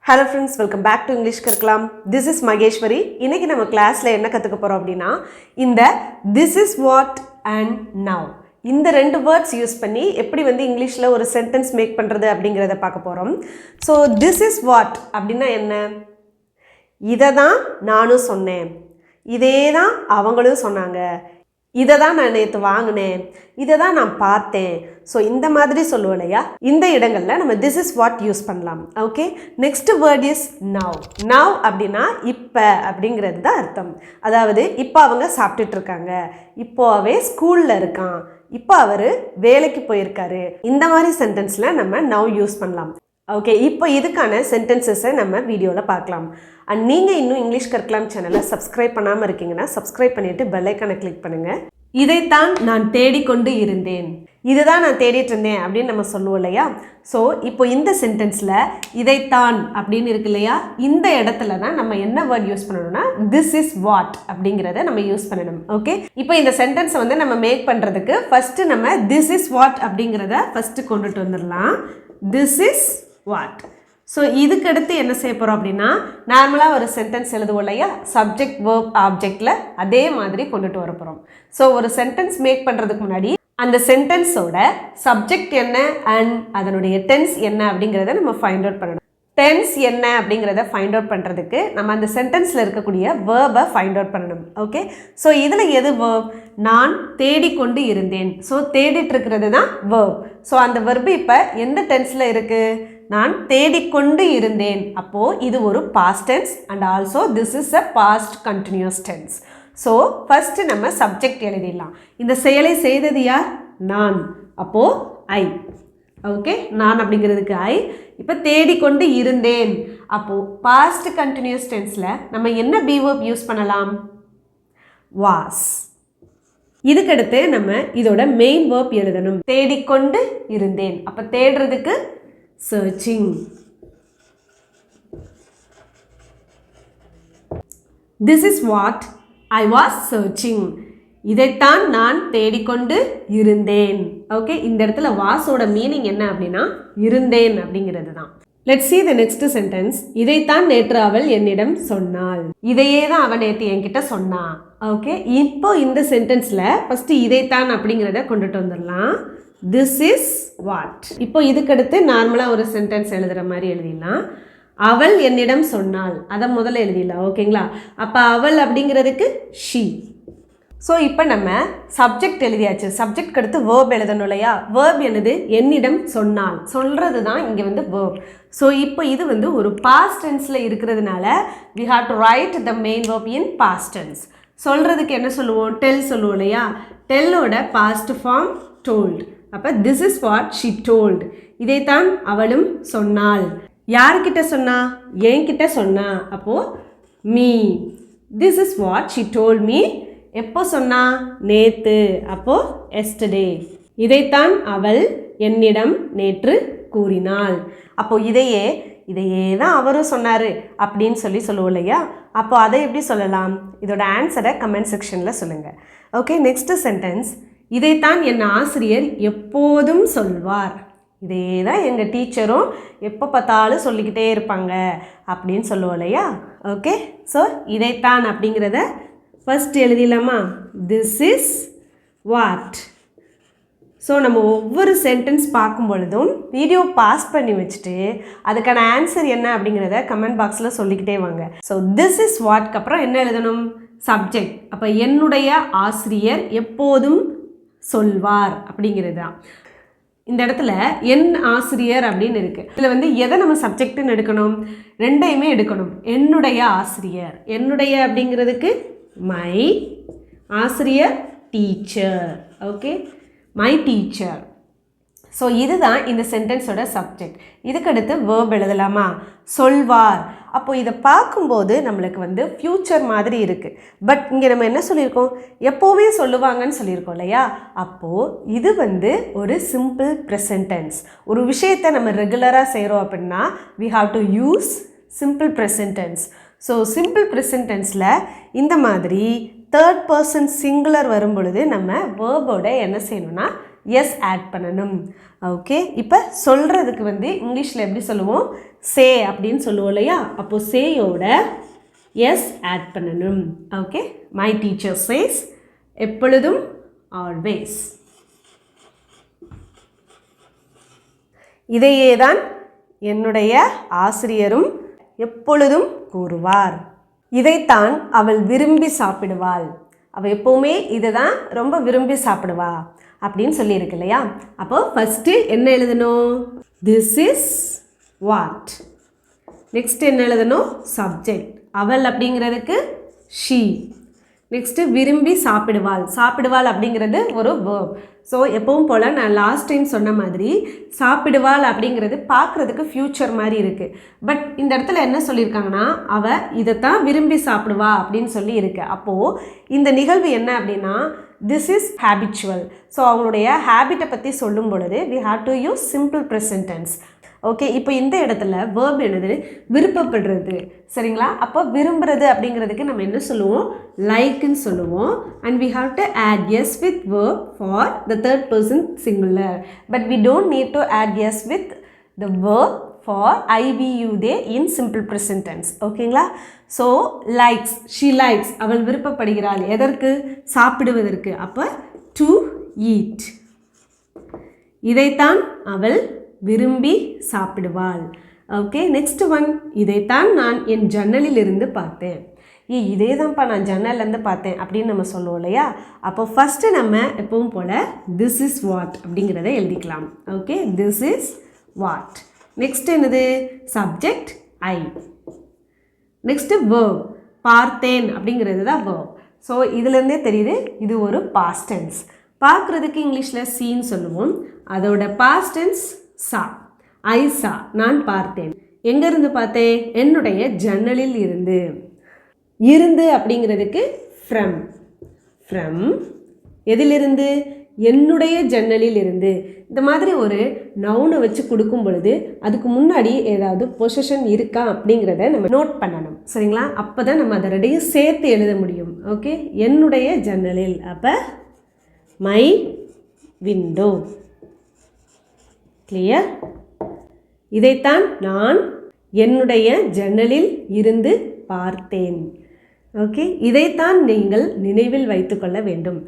Hello friends, welcome back to English Curriculum. This is Mageshwari. இன்னைக்கு நம்ம கிளாஸ்ல என்ன கத்துக்க போறோம் அப்படினா இந்த this is what and now இந்த ரெண்டு வேர்ட்ஸ் யூஸ் பண்ணி எப்படி வந்து இங்கிலீஷ்ல ஒரு சென்டென்ஸ் மேக் பண்றது அப்படிங்கறத பார்க்க போறோம். So this is what அப்படினா என்ன? இத தான் நானும் சொன்னேன். இதே தான் அவங்களும் சொன்னாங்க. இதை தான் நான் நேற்று வாங்கினேன், இதை தான் நான் பார்த்தேன். ஸோ இந்த மாதிரி சொல்லுவோம் இல்லையா, இந்த இடங்களில் நம்ம திஸ் இஸ் வாட் யூஸ் பண்ணலாம். Okay, next word is now. Now அப்படின்னா இப்போ அப்படிங்கிறது தான் அர்த்தம். அதாவது இப்போ அவங்க சாப்பிட்டுட்டு இருக்காங்க, இப்போ அவே ஸ்கூலில் இருக்கான், இப்போ அவர் வேலைக்கு போயிருக்காரு. இந்த மாதிரி சென்டென்ஸில் நம்ம நவ் யூஸ் பண்ணலாம். ஓகே, இப்போ இதுக்கான சென்டென்சஸை நம்ம வீடியோவில் பார்க்கலாம். அண்ட் நீங்கள் இன்னும் இங்கிலீஷ் கற்கலாம் சேனலை சப்ஸ்கிரைப் பண்ணாமல் இருக்கீங்கன்னா சப்ஸ்கிரைப் பண்ணிவிட்டு பெல் ஐக்கானை கிளிக் பண்ணுங்கள். இதைத்தான் நான் தேடிக்கொண்டு இருந்தேன், இதுதான் நான் தேடிட்டு இருந்தேன் அப்படின்னு நம்ம சொல்லுவோம் இல்லையா. ஸோ இப்போ இந்த சென்டென்ஸில் இதைத்தான் அப்படின்னு இருக்கு இல்லையா, இந்த இடத்துல தான் நம்ம என்ன வேர்ட் யூஸ் பண்ணணும்னா திஸ் இஸ் வாட் அப்படிங்கிறத நம்ம யூஸ் பண்ணணும். ஓகே, இப்போ இந்த சென்டென்ஸை வந்து நம்ம மேக் பண்ணுறதுக்கு ஃபஸ்ட்டு நம்ம திஸ் இஸ் வாட் அப்படிங்கிறத ஃபஸ்ட்டு கொண்டுட்டு வந்துடலாம். This is what. ஸோ இதுக்கடுத்து என்ன செய்ய போகிறோம் அப்படின்னா, நார்மலாக ஒரு சென்டென்ஸ் எழுதுவோம் இல்லையா, சப்ஜெக்ட் வேர்ப் ஆப்ஜெக்டில் அதே மாதிரி கொண்டுட்டு வர போகிறோம். ஸோ ஒரு சென்டென்ஸ் மேக் பண்ணுறதுக்கு முன்னாடி அந்த சென்டென்ஸோட சப்ஜெக்ட் என்ன அண்ட் அதனுடைய டென்ஸ் என்ன அப்படிங்கிறத நம்ம ஃபைண்ட் அவுட் பண்ணணும். டென்ஸ் என்ன அப்படிங்கிறத ஃபைண்ட் அவுட் பண்ணுறதுக்கு நம்ம அந்த சென்டென்ஸில் இருக்கக்கூடிய வேர்பை ஃபைண்ட் அவுட் பண்ணணும். ஓகே, ஸோ இதில் எது வேர்ப்? நான் தேடிக்கொண்டு இருந்தேன். ஸோ தேடிட்டு இருக்கிறது தான் வேர்ப். ஸோ அந்த வெர்பு இப்போ எந்த டென்ஸில் இருக்குது? நான் தேடிக்கொண்டு இருந்தேன். அப்போது இது ஒரு past tense and also this is a past continuous tense. So first நம்ம சப்ஜெக்ட் எழுதிடலாம். இந்த செயலை செய்தது யார்? நான். அப்போது ஐ. ஓகே, நான் அப்படிங்கிறதுக்கு ஐ. இப்போ தேடிக்கொண்டு இருந்தேன். அப்போது பாஸ்ட் கண்டினியூஸ் டென்ஸில் நம்ம என்ன பி வேர்ப் யூஸ் பண்ணலாம்? வாஸ். இதுக்கடுத்து நம்ம இதோட மெயின் வேர்ப் எழுதணும். தேடிக்கொண்டு இருந்தேன். அப்போ தேடுறதுக்கு searching. This is what I was searching. இதைத்தான் நான் தேடிக்கொண்டு இருந்தேன். ஓகே, இந்த இடத்துல வாஸோட மீனிங் என்ன அப்படின்னா இருந்தேன் அப்படிங்கிறது தான். Let's see the next sentence. இதைத்தான் நேற்று அவள் என்னிடம் சொன்னாள். இதையே தான் அவள் நேற்று என்கிட்ட சொன்னா. ஓகே, இப்போ இந்த சென்டென்ஸில் ஃபஸ்ட்டு இதைத்தான் அப்படிங்கிறத கொண்டுட்டு வந்துடலாம். This is what. இப்போ இதுக்கடுத்து நார்மலாக ஒரு சென்டென்ஸ் எழுதுகிற மாதிரி எழுதிடலாம். அவள் என்னிடம் சொன்னாள், அதை முதல்ல எழுதிடலாம். ஓகேங்களா, அப்போ அவள் அப்படிங்கிறதுக்கு ஷீ. ஸோ இப்போ நம்ம சப்ஜெக்ட் எழுதியாச்சு. சப்ஜெக்ட் அடுத்து வேர்ப் எழுதணும் இல்லையா. வேர்ப் என்னது? என்னிடம் சொன்னாள். சொல்கிறது தான் இங்கே வந்து வேர்ப். ஸோ இப்போ இது வந்து ஒரு பாஸ்ட் டென்ஸில் இருக்கிறதுனால we have to write the main verb in past tense. சொல்கிறதுக்கு என்ன சொல்லுவோம்? டெல் சொல்லுவோம் இல்லையா. டெல்லோட பாஸ்ட் ஃபார்ம் told. அப்போ this is what she told. இதைத்தான் அவளும் சொன்னாள். யார்கிட்ட சொன்னா? என்கிட்ட சொன்னா. அப்போது me. This is what she told me. எப்போ சொன்னா? நேற்று. அப்போது yesterday. இதைத்தான் அவள் என்னிடம் நேற்று கூறினாள். அப்போது இதையே தான் அவரும் சொன்னார் அப்படின்னு சொல்லுவோம் இல்லையா. அப்போ அதை எப்படி சொல்லலாம்? இதோட ஆன்சரை கமெண்ட் செக்ஷனில் சொல்லுங்கள். Okay, next sentence. இதைத்தான் என் ஆசிரியர் எப்போதும் சொல்வார். இதே தான் எங்கள் டீச்சரும் எப்போ பார்த்தாலும் சொல்லிக்கிட்டே இருப்பாங்க அப்படின்னு சொல்லுவோம் இல்லையா. ஓகே, ஸோ இதைத்தான் அப்படிங்கிறத ஃபஸ்ட் எழுதிடலாமா? This is what. ஸோ நம்ம ஒவ்வொரு சென்டென்ஸ் பார்க்கும் பொழுதும் வீடியோ பாஸ் பண்ணி வச்சுட்டு அதுக்கான ஆன்சர் என்ன அப்படிங்கிறத கமெண்ட் பாக்ஸில் சொல்லிக்கிட்டே வாங்க. ஸோ திஸ் இஸ் வாட்க்கு அப்புறம் என்ன எழுதணும்? சப்ஜெக்ட். அப்போ என்னுடைய ஆசிரியர் எப்போதும் சொல்வார் அப்படிங்கிறது தான். இந்த இடத்துல என் ஆசிரியர் அப்படின்னு இருக்குது. இதில் வந்து எதை நம்ம சப்ஜெக்ட்டுன்னு எடுக்கணும்? ரெண்டையுமே எடுக்கணும். என்னுடைய ஆசிரியர். என்னுடைய அப்படிங்கிறதுக்கு மை. ஆசிரியர் teacher. Okay, my teacher. So இதுதான் இந்த சென்டென்ஸோட சப்ஜெக்ட். இதுக்கடுத்து வேர்ப் எழுதலாமா? சொல்வார். அப்போது இதை பார்க்கும்போது நம்மளுக்கு வந்து ஃப்யூச்சர் மாதிரி இருக்குது. பட் இங்கே நம்ம என்ன சொல்லியிருக்கோம்? எப்போவுமே சொல்லுவாங்கன்னு சொல்லியிருக்கோம் இல்லையா. அப்போது இது வந்து ஒரு சிம்பிள் ப்ரெசன்ட் டென்ஸ். ஒரு விஷயத்தை நம்ம ரெகுலராக செய்கிறோம் அப்படின்னா we have to use simple present tense. So simple present டென்ஸில் இந்த மாதிரி தேர்ட் பர்சன் சிங்குலர் வரும் பொழுது நம்ம வேர்போட என்ன செய்யணும்னா எஸ் ஆட் பண்ணணும். ஓகே, இப்போ சொல்கிறதுக்கு வந்து இங்கிலீஷில் எப்படி சொல்லுவோம்? சே அப்படின்னு சொல்லுவோம் இல்லையா, அப்போது சேயோட எஸ் ஆட் பண்ணணும். ஓகே, மை டீச்சர் சேஸ், எப்பொழுதும் ஆல்வேஸ். இதையே தான் என்னுடைய ஆசிரியரும் எப்பொழுதும் கூறுவார். இதைத்தான் அவள் விரும்பி சாப்பிடுவாள். அவள் எப்போவுமே இதை தான் ரொம்ப விரும்பி சாப்பிடுவா அப்படின்னு சொல்லியிருக்கு இல்லையா. அப்போ ஃபஸ்ட்டு என்ன எழுதணும், திஸ் இஸ் வாட். நெக்ஸ்ட் என்ன எழுதணும், சப்ஜெக்ட். அவள் அப்படிங்கிறதுக்கு ஷீ. நெக்ஸ்ட்டு விரும்பி சாப்பிடுவாள். சாப்பிடுவாள் அப்படிங்கிறது ஒரு வேர்ப். ஸோ எப்பவும் போல் நான் லாஸ்ட் டைம் சொன்ன மாதிரி சாப்பிடுவாள் அப்படிங்கிறது பார்க்குறதுக்கு ஃப்யூச்சர் மாதிரி இருக்குது. பட் இந்த இடத்துல என்ன சொல்லியிருக்காங்கன்னா, அவள் இதைத்தான் விரும்பி சாப்பிடுவா அப்படின்னு சொல்லி இருக்கு. அப்போது இந்த நிகழ்வு என்ன அப்படின்னா, திஸ் இஸ் ஹேபிச்சுவல். ஸோ அவங்களுடைய ஹேபிட்டை பற்றி சொல்லும் பொழுது we have to use simple present tense. Okay, இப்போ இந்த இடத்துல வேர்ப் என்னது, விருப்பப்படுறது. சரிங்களா, அப்போ விரும்புறது அப்படிங்கிறதுக்கு நம்ம என்ன சொல்லுவோம், லைக்குன்னு சொல்லுவோம். And we have to add yes with verb for the third person singular, but we don't need to add yes with the verb for I, we, you, they in simple present tense. ஓகேங்களா. So likes, she likes, அவள் விருப்பப்படுகிறாள். எதற்கு, சாப்பிடுவதற்கு. அப்போ to eat. இதைத்தான் அவள் விரும்பி சாப்பிடுவாள். Okay, next one, இதைத்தான் நான் என் ஜன்னலில் இருந்து பார்த்தேன். இதே தான்ப்பா நான் ஜன்னல்லேருந்து பார்த்தேன் அப்படின்னு நம்ம சொல்லுவோம் இல்லையா. அப்போ ஃபஸ்ட்டு நம்ம எப்பவும் போல் திஸ் இஸ் வாட் அப்படிங்கிறத எழுதிக்கலாம். Okay, this is what. Next என்னது, சப்ஜெக்ட் ஐ. நெக்ஸ்ட்டு வேர்ப், பார்த்தேன் அப்படிங்கிறது தான் வேர்ப். ஸோ இதுலேருந்தே தெரியுது இது ஒரு பாஸ்ட் டென்ஸ். பார்க்குறதுக்கு இங்கிலீஷில் சீன்னு சொல்லுவோம். அதோட பாஸ்ட் டென்ஸ் சா. ஐ சா, நான் பார்த்தேன். எங்கேருந்து பார்த்தேன், என்னுடைய ஜன்னலில் இருந்து. இருந்து அப்படிங்கிறதுக்கு ஃப்ரம். ஃப்ரம் எதிலிருந்து, என்னுடைய ஜன்னலில் இருந்து. இந்த மாதிரி ஒரு நவுனை வச்சு கொடுக்கும் பொழுது அதுக்கு முன்னாடி ஏதாவது பொசிஷன் இருக்கா அப்படிங்கிறத நம்ம நோட் பண்ணணும். சரிங்களா, அப்போ தான் நம்ம அதை ரெண்டையும் சேர்த்து எழுத முடியும். ஓகே, என்னுடைய ஜன்னலில், அப்போ மை விண்டோ. கிளியர். இதைத்தான் நான் என்னுடைய ஜன்னலில் இருந்து பார்த்தேன். ஓகே, இதைத்தான் நீங்கள் நினைவில் வைத்துக்கொள்ள வேண்டும்.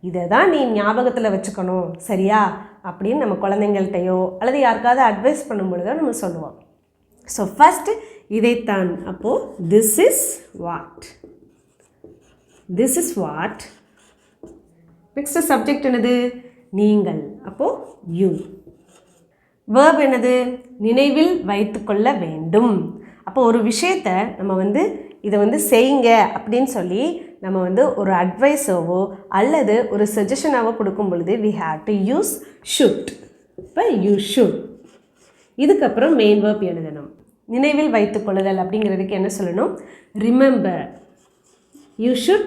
இதை தான் நீ ஞாபகத்தில் வச்சுக்கணும், சரியா அப்படின்னு நம்ம குழந்தைங்கள்ட்டையோ அல்லது யாருக்காவது அட்வைஸ் பண்ணும் பொழுதோ நம்ம சொல்லுவோம். ஸோ ஃபஸ்ட்டு இதைத்தான். அப்போது this is what. This is what. Next subject என்னது, நீங்கள். அப்போது யூ. வேர்ப் என்னது, நினைவில் வைத்து கொள்ள வேண்டும். அப்போ ஒரு விஷயத்தை நம்ம இதை செய்யுங்க அப்படின்னு சொல்லி நம்ம ஒரு அட்வைஸாவோ அல்லது ஒரு சஜஷனாவோ கொடுக்கும் பொழுது we have to use should. இப்போ you should. இதுக்கப்புறம் மெயின் வேர்ப் எழுதணும். நினைவில் வைத்துக் கொள்ளுதல் அப்படிங்கிறதுக்கு என்ன சொல்லணும், remember. you should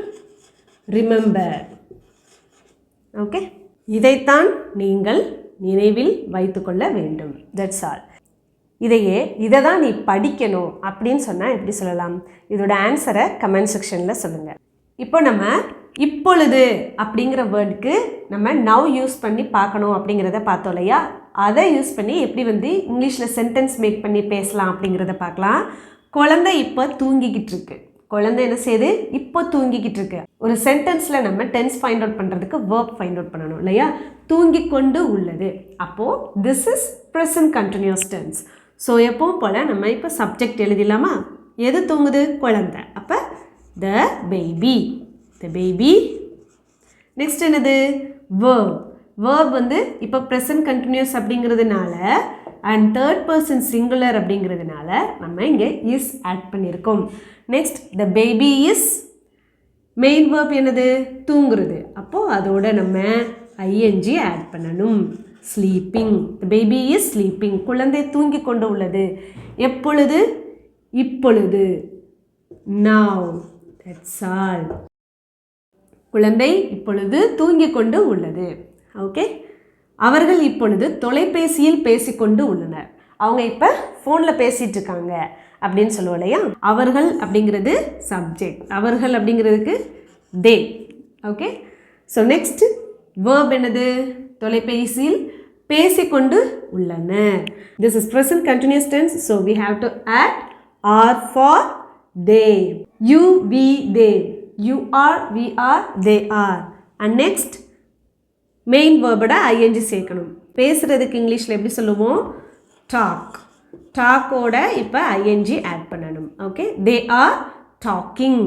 remember. Okay, இதைத்தான் நீங்கள் நினைவில் வைத்துக்கொள்ள வேண்டும். That's all. இதை தான் நீ படிக்கணும் அப்படின்னு சொன்னால் எப்படி சொல்லலாம், இதோட ஆன்சரை கமெண்ட் செக்ஷனில் சொல்லுங்கள். இப்போ நம்ம இப்பொழுது அப்படிங்கிற வேர்டுக்கு நம்ம நவ் யூஸ் பண்ணி பார்க்கணும் அப்படிங்கிறத பார்த்தோம் இல்லையா. அதை யூஸ் பண்ணி எப்படி இங்கிலீஷில் சென்டென்ஸ் மேக் பண்ணி பேசலாம் அப்படிங்கிறத பார்க்கலாம். குழந்தை இப்போ தூங்கிக்கிட்டு இருக்கு. குழந்தை என்ன செய்யுது, இப்போ தூங்கிக்கிட்டு இருக்கு. ஒரு சென்டென்ஸில் நம்ம டென்ஸ் ஃபைண்ட் அவுட் பண்ணுறதுக்கு வேர்ப் ஃபைண்ட் அவுட் பண்ணணும் இல்லையா. தூங்கி கொண்டு உள்ளது. அப்போது this is present continuous tense. So எப்பவும் போல் நம்ம இப்போ சப்ஜெக்ட் எழுதிடலாமா. எது தூங்குது, குழந்தை. அப்போ the baby. The baby. Next என்னது, வேர்ப். வேர்ப் இப்போ ப்ரெசன்ட் கண்டினியூஸ் அப்படிங்கிறதுனால அண்ட் தேர்ட் பர்சன் சிங்குலர் அப்படிங்கிறதுனால நம்ம இங்கே இஸ் ஆட் பண்ணியிருக்கோம். Next the baby is. Main verb என்னது, தூங்குறது. அப்போது அதோட நம்ம ஐஎன்ஜி ஆட் பண்ணணும். Sleeping. The baby is sleeping. குழந்தை தூங்கி கொண்டு உள்ளது. எப்பொழுது, இப்பொழுது. now. that's all. குழந்தை இப்பொழுது தூங்கி கொண்டு உள்ளது. ஓகே, அவர்கள் இப்பொழுது தொலைபேசியில் பேசிக்கொண்டு உள்ளனர். அவங்க இப்போ ஃபோனில் பேசிகிட்டு இருக்காங்க அப்படின்னு சொல்லுவோம் இல்லையா. அவர்கள் அப்படிங்கிறது சப்ஜெக்ட். அவர்கள் அப்படிங்கிறதுக்கு தே. ஓகே, ஸோ நெக்ஸ்ட் வேர்ப் என்னது, தொலைபேசியில் பேசிக்கொண்டு உள்ளனர். This is present continuous tense, so we have to add are for they. You, we, they. You are, we are, they are. And next main verb ing சேர்க்கணும். பேசுறதுக்கு இங்கிலீஷில் எப்படி சொல்லுவோம்? talk. talkோட இப்போ ing ஆட் பண்ணணும். Okay, they are talking.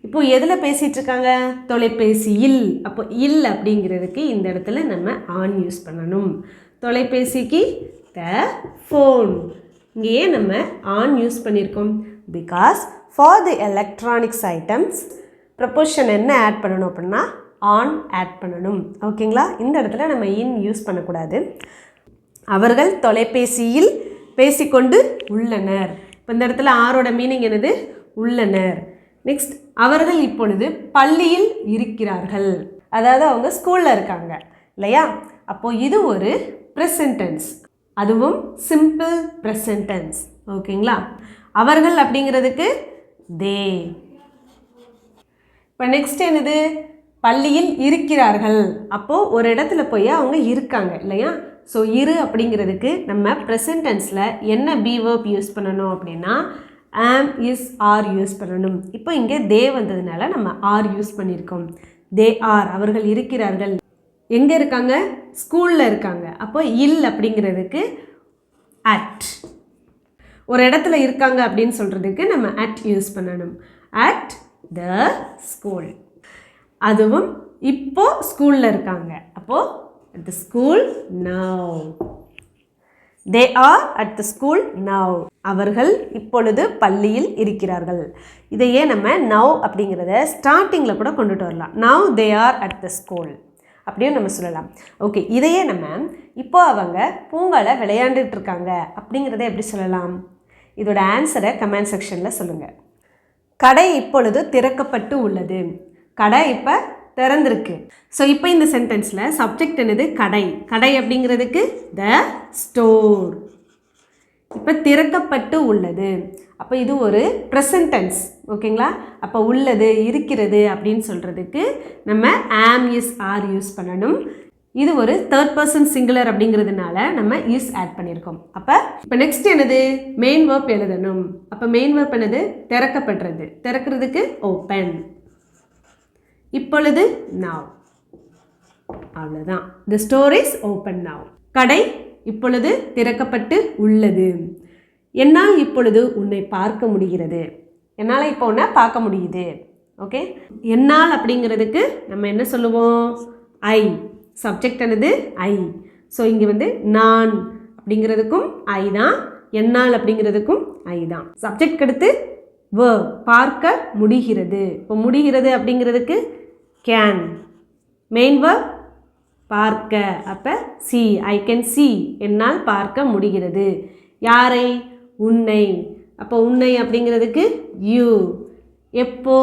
இப்போ எதில் பேசிகிட்டு இருக்காங்க? தொலைபேசியில். அப்போ இல் அப்படிங்கிறதுக்கு இந்த இடத்துல நம்ம ஆன் யூஸ் பண்ணணும். தொலைபேசிக்கு த ஃபோன். இங்கேயே நம்ம ஆன் யூஸ் பண்ணியிருக்கோம். Because for the electronics items proportion என்ன ஆட் பண்ணணும் அப்படின்னா ஆன் ஆட் பண்ணணும். ஓகேங்களா? இந்த இடத்துல நம்ம இன் யூஸ் பண்ணக்கூடாது. அவர்கள் தொலைபேசியில் பேசிக்கொண்டு உள்ளனர். இப்போ இந்த இடத்துல ஆரோட மீனிங் என்னது? உள்ளனர். நெக்ஸ்ட், அவர்கள் இப்பொழுது பள்ளியில் இருக்கிறார்கள். அதாவது அவங்க ஸ்கூலில் இருக்காங்க இல்லையா? அப்போது இது ஒரு ப்ரெசன்ட் டென்ஸ், அதுவும் சிம்பிள் ப்ரெசன்ட் டென்ஸ். ஓகேங்களா? அவர்கள் அப்படிங்கிறதுக்கு தே. இப்போ நெக்ஸ்ட் என்னது? பள்ளியில் இருக்கிறார்கள். அப்போது ஒரு இடத்துல போய் அவங்க இருக்காங்க இல்லையா? ஸோ இரு அப்படிங்கிறதுக்கு நம்ம ப்ரெசன்ட் டென்ஸில் என்ன பி வேர்ப் யூஸ் பண்ணணும் அப்படின்னா am, is, are யூஸ் பண்ணணும். இப்போ இங்கே தே வந்ததுனால நம்ம ஆர் யூஸ் பண்ணியிருக்கோம். தே ஆர், அவர்கள் இருக்கிறார்கள். எங்கே இருக்காங்க? ஸ்கூலில் இருக்காங்க. அப்போ இல் அப்படிங்கிறதுக்கு அட். ஒரு இடத்துல இருக்காங்க அப்படின்னு சொல்கிறதுக்கு நம்ம அட் யூஸ் பண்ணணும். At the school. அதுவும் இப்போ ஸ்கூலில் இருக்காங்க. அப்போது at the school now. They are at the school now. அவர்கள் இப்பொழுது பள்ளியில் இருக்கிறார்கள். இதையே நம்ம now அப்படிங்கிறத ஸ்டார்டிங்கில் கூட கொண்டுட்டு வரலாம். Now they are at the school அப்படியும் நம்ம சொல்லலாம். ஓகே, இதையே நம்ம இப்போ அவங்க பூங்காவில் விளையாண்டுட்டு இருக்காங்க அப்படிங்கிறத எப்படி சொல்லலாம்? இதோட ஆன்சரை கமெண்ட் செக்ஷனில் சொல்லுங்கள். கடை இப்பொழுது திறக்கப்பட்டு உள்ளது. கடை இப்போ திறந்திருக்கு. ஸோ இப்போ இந்த சென்டென்ஸில் சப்ஜெக்ட் என்னது? கடை. கடை அப்படிங்கிறதுக்கு த ஸ்டோர். இப்போ திறக்கப்பட்டு உள்ளது. அப்போ இது ஒரு ப்ரெசன்ட் டென்ஸ். ஓகேங்களா? அப்போ உள்ளது, இருக்கிறது அப்படின்னு சொல்கிறதுக்கு நம்ம ஆம், இஸ், ஆர் யூஸ் பண்ணணும். இது ஒரு தேர்ட் பர்சன் சிங்குலர் அப்படிங்கிறதுனால நம்ம இஸ் ஆட் பண்ணியிருக்கோம். அப்போ இப்போ நெக்ஸ்ட் என்னது? மெயின் வேர்ப் எழுதணும். அப்போ மெயின் வேர்ப் என்னது? திறக்கப்படுறது. திறக்கிறதுக்கு ஓப்பன். இப்பொழுது now. அவ்வளோதான். The store is open now. கடை இப்பொழுது திறக்கப்பட்டு உள்ளது. என்னால் இப்பொழுது உன்னை பார்க்க முடிகிறது. என்னால் இப்போ உன்னை பார்க்க முடியுது. ஓகே, என்னால் அப்படிங்கிறதுக்கு நம்ம என்ன சொல்லுவோம்? ஐ. சப்ஜெக்ட் என்னது? ஐ. ஸோ இங்கே வந்து நான் அப்படிங்கிறதுக்கும் ஐ தான், என்னால் அப்படிங்கிறதுக்கும் ஐ தான். சப்ஜெக்ட் அடுத்து verb, பார்க்க முடிகிறது. இப்போ முடிகிறது அப்படிங்கிறதுக்கு கேன். மெயின் verb பார்க்க. அப்போ சி. I can see. என்னால் பார்க்க முடிகிறது. யாரை? உன்னை. அப்போ உன்னை அப்படிங்கிறதுக்கு யூ. எப்போ?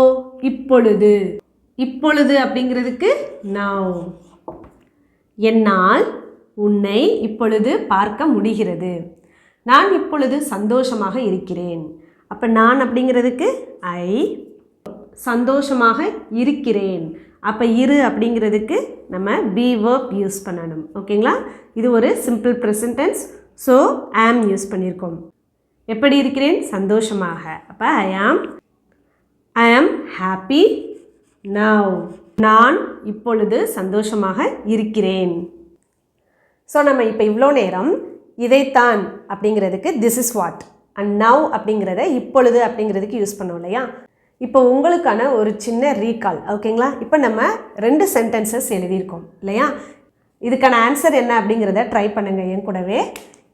இப்பொழுது. இப்பொழுது அப்படிங்கிறதுக்கு now. என்னால் உன்னை இப்பொழுது பார்க்க முடிகிறது. நான் இப்பொழுது சந்தோஷமாக இருக்கிறேன். அப்போ நான் அப்படிங்கிறதுக்கு ஐ. சந்தோஷமாக இருக்கிறேன். அப்போ இரு அப்படிங்கிறதுக்கு நம்ம பி வேர்ப் யூஸ் பண்ணணும். ஓகேங்களா? இது ஒரு சிம்பிள் ப்ரெசன்ட் டென்ஸ். ஸோ ஆம் யூஸ் பண்ணியிருக்கோம். எப்படி இருக்கிறேன்? சந்தோஷமாக. அப்போ ஐ ஆம் ஹாப்பி நவ். நான் இப்பொழுது சந்தோஷமாக இருக்கிறேன். ஸோ நம்ம இப்போ இவ்வளோ நேரம் இதைத்தான் அப்படிங்கிறதுக்கு this is what and now அப்படிங்கிறத இப்பொழுது அப்படிங்கிறதுக்கு யூஸ் பண்ணோம் இல்லையா? இப்போ உங்களுக்கான ஒரு சின்ன ரீகால். ஓகேங்களா? இப்போ நம்ம 2 சென்டென்சஸ் எழுதியிருக்கோம் இல்லையா? இதுக்கான ஆன்சர் என்ன அப்படிங்கிறத ட்ரை பண்ணுங்கள் என் கூடவே.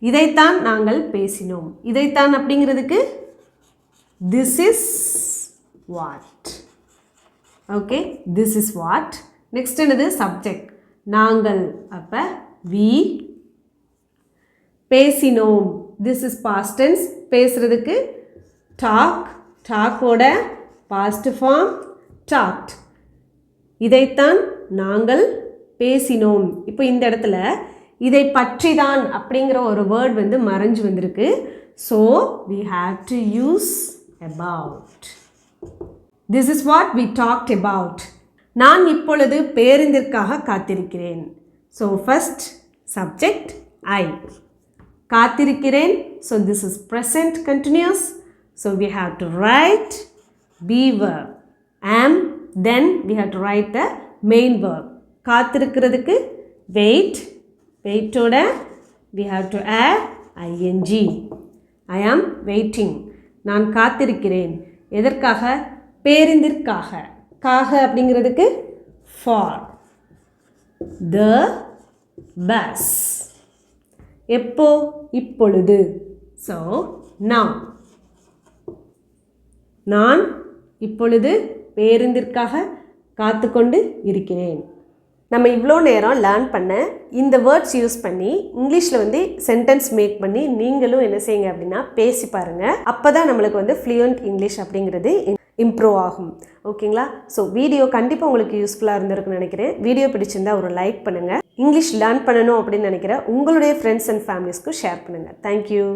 இதைத்தான் நாங்கள் பேசினோம். இதைத்தான் அப்படிங்கிறதுக்கு this is what. Okay, this is what. Next என்னது? சப்ஜெக்ட் நாங்கள். அப்போ வி. பேசினோம். This is past tense. பேசுகிறதுக்கு டாக். டாக்கோட பாஸ்ட் ஃபார்ம் டாக்ட். இதைத்தான் நாங்கள் பேசினோம். இப்போ இந்த இடத்துல இதை பற்றி தான் அப்படிங்கிற ஒரு வேர்ட் வந்து மறைஞ்சு வந்திருக்கு. So we have to use about. This is what we talked about. நான் இப்பொழுது பேருந்திற்காக காத்திருக்கிறேன். So first subject I. காத்திருக்கிறேன். So this is present continuous. So we have to write be verb. Am, then we have to write the main verb. காத்திருக்கிறதுக்கு wait. Wait ஓட we have to add ing. I am waiting. நான் காத்திருக்கிறேன். எதற்காக? பேருந்திற்காக. காக அப்படிங்கிறதுக்கு for. The bus. எப்போ? இப்பொழுது. So now. நான் இப்பொழுது பேருந்திற்காக காத்து கொண்டு இருக்கிறேன். நம்ம இவ்வளோ நேரம் லேர்ன் பண்ண இந்த வேர்ட்ஸ் யூஸ் பண்ணி இங்கிலீஷில் வந்து சென்டென்ஸ் மேக் பண்ணி நீங்களும் என்ன செய்யுங்க அப்படின்னா பேசி பாருங்கள். அப்போ தான் நம்மளுக்கு வந்து ஃப்ளூயண்ட் இங்கிலீஷ் அப்படிங்கிறது இம்ப்ரூவ் ஆகும். ஓகேங்களா? ஸோ வீடியோ கண்டிப்பாக உங்களுக்கு யூஸ்ஃபுல்லாக இருந்திருக்குன்னு நினைக்கிறேன். வீடியோ பிடிச்சிருந்தா ஒரு லைக் பண்ணுங்கள். இங்கிலீஷ் லேர்ன் பண்ணணும் அப்படின்னு நினைக்கிற உங்களுடைய ஃப்ரெண்ட்ஸ் அண்ட் ஃபேமிலிஸ்க்கு ஷேர் பண்ணுங்கள். தேங்க்யூ.